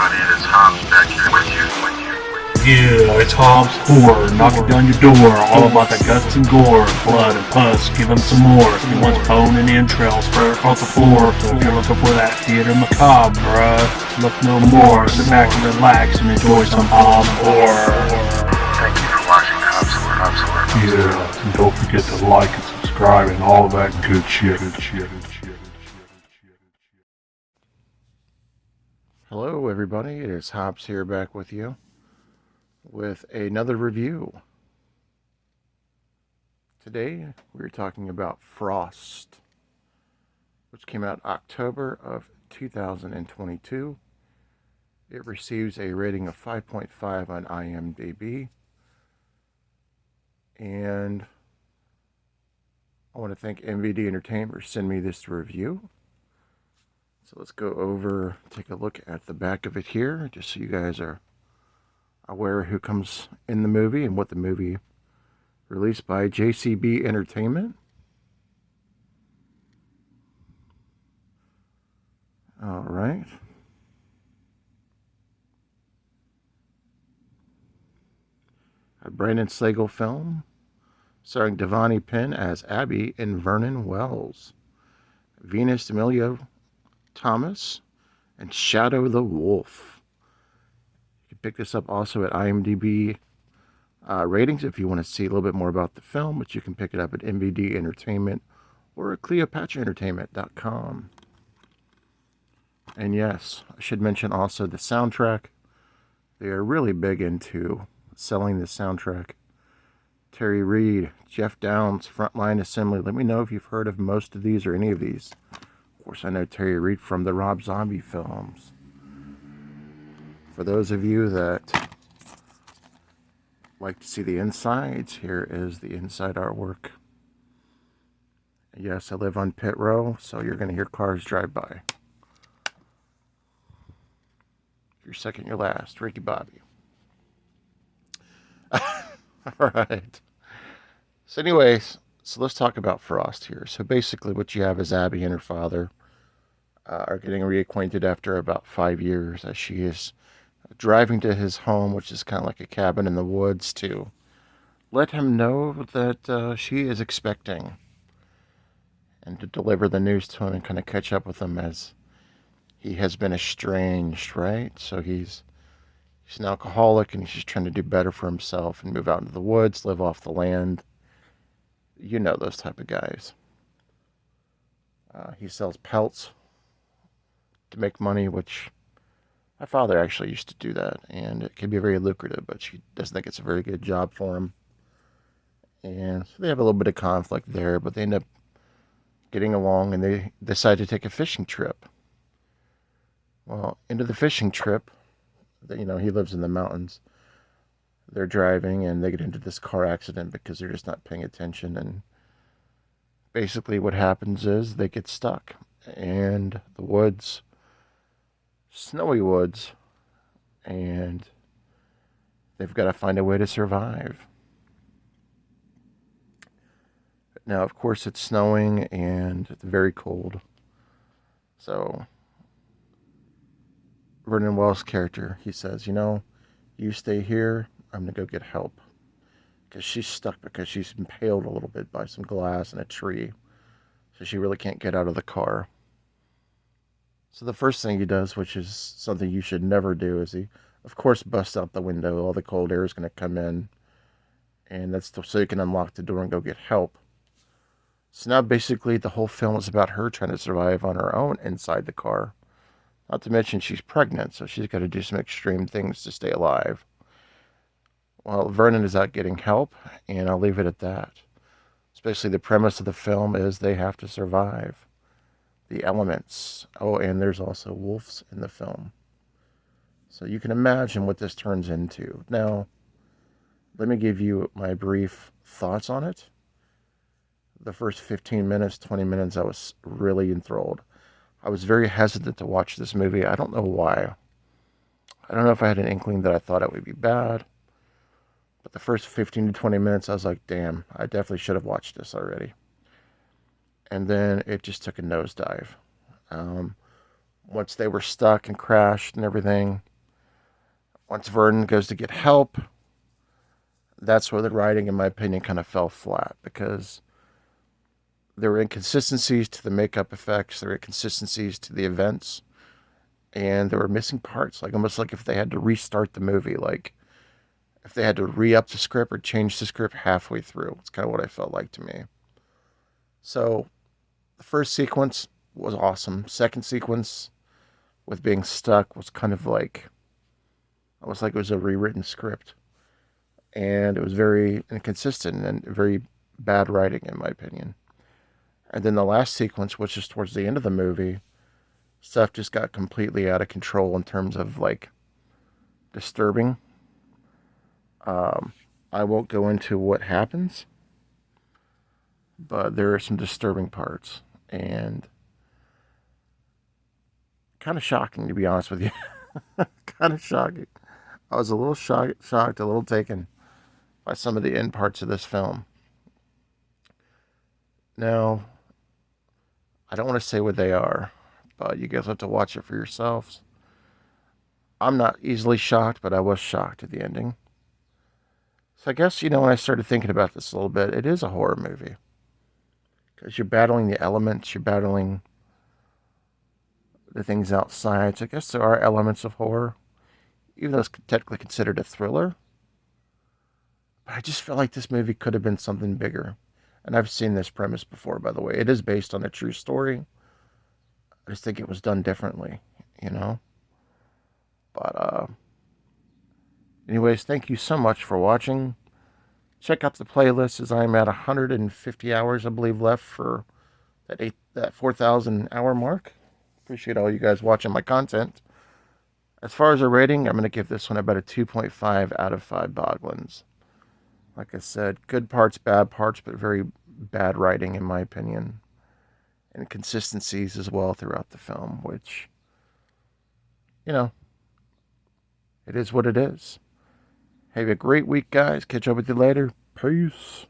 everybody, it is Hobbs back here with you. Yeah, it's Hobbs Horror, knocking down your door, all about the guts and gore, blood and pus, give him some more. He wants bone and entrails spread across the floor, so if you're looking for that theater macabre, look no more. Sit back and relax and enjoy some Hobbs Horror. Thank you for watching Hobbs Horror. Yeah, and don't forget to like and subscribe and all that good shit. Hello everybody, it is Hobbs here back with you with another review. Today we're talking about Frost, which came out October of 2022. It receives a rating of 5.5 on IMDb. And I want to thank MVD Entertainment for sending me this review. So let's go over, take a look at the back of it here, just so you guys are aware of who comes in the movie and what the movie released by JCB Entertainment. All right. A Brandon Slagle film starring Devani Penn as Abby and Vernon Wells, Venus Emilio Thomas, and Shadow the Wolf. You can pick this up also at IMDb ratings if you want to see a little bit more about the film, but you can pick it up at MVD Entertainment or at CleopatraEntertainment.com. And yes, I should mention also the soundtrack. They are really big into selling the soundtrack. Terry Reid, Jeff Downs, Frontline Assembly. Let me know if you've heard of most of these or any of these. Of course, I know Terry Reid from the Rob Zombie films. For those of you that like to see the insides, here is the inside artwork. Yes, I live on Pit Row, so you're going to hear cars drive by. Your second, your last, Ricky Bobby. All right. So anyways, so let's talk about Frost here. So basically what you have is Abby and her father are getting reacquainted after about 5 years, as she is driving to his home, which is kind of like a cabin in the woods, to let him know that she is expecting, and to deliver the news to him and kind of catch up with him as he has been estranged, right? So he's an alcoholic and he's just trying to do better for himself and move out into the woods, live off the land. You know those type of guys. He sells pelts to make money, which my father actually used to do that, and it can be very lucrative, but she doesn't think it's a very good job for him. And so they have a little bit of conflict there, but they end up getting along and they decide to take a fishing trip. Well, into the fishing trip, he lives in the mountains. They're driving and they get into this car accident because they're just not paying attention, and basically what happens is they get stuck in the woods, snowy woods, and they've got to find a way to survive. Now, of course, it's snowing and it's very cold. So Vernon Wells' character, he says, you stay here, I'm going to go get help. Because she's stuck because she's impaled a little bit by some glass and a tree. So she really can't get out of the car. So the first thing he does, which is something you should never do, is he, of course, busts out the window. All the cold air is going to come in. And that's so you can unlock the door and go get help. So now basically the whole film is about her trying to survive on her own inside the car. Not to mention she's pregnant, so she's got to do some extreme things to stay alive. Well, Vernon is out getting help, and I'll leave it at that. Especially the premise of the film is they have to survive the elements. Oh, and there's also wolves in the film. So you can imagine what this turns into. Now, let me give you my brief thoughts on it. The first 15 minutes, 20 minutes, I was really enthralled. I was very hesitant to watch this movie. I don't know why. I don't know if I had an inkling that I thought it would be bad. But the first 15 to 20 minutes, I was like, damn, I definitely should have watched this already. And then it just took a nosedive. Once they were stuck and crashed and everything, Once Vernon goes to get help, that's where the writing, in my opinion, kind of fell flat, because there were inconsistencies to the makeup effects, there were inconsistencies to the events, and there were missing parts, like almost like if they had to restart the movie, like if they had to re-up the script or change the script halfway through. It's kind of what I felt like to me. So the first sequence was awesome. Second sequence with being stuck was kind of like, almost like it was a rewritten script. And it was very inconsistent and very bad writing, in my opinion. And then the last sequence, which is towards the end of the movie, stuff just got completely out of control in terms of like disturbing. I won't go into what happens, but there are some disturbing parts and kind of shocking, to be honest with you. Kind of shocking. I was a little shocked, a little taken by some of the end parts of this film. Now, I don't want to say what they are, but you guys have to watch it for yourselves. I'm not easily shocked, but I was shocked at the ending. So I guess, when I started thinking about this a little bit, it is a horror movie. Because you're battling the elements, you're battling the things outside. So I guess there are elements of horror, even though it's technically considered a thriller. But I just feel like this movie could have been something bigger. And I've seen this premise before, by the way. It is based on a true story. I just think it was done differently, But, anyways, thank you so much for watching. Check out the playlist, as I'm at 150 hours, I believe, left for that 4,000 hour mark. Appreciate all you guys watching my content. As far as a rating, I'm going to give this one about a 2.5 out of 5 Boglins. Like I said, good parts, bad parts, but very bad writing, in my opinion. And consistencies as well throughout the film, which, it is what it is. Have a great week, guys. Catch up with you later. Peace.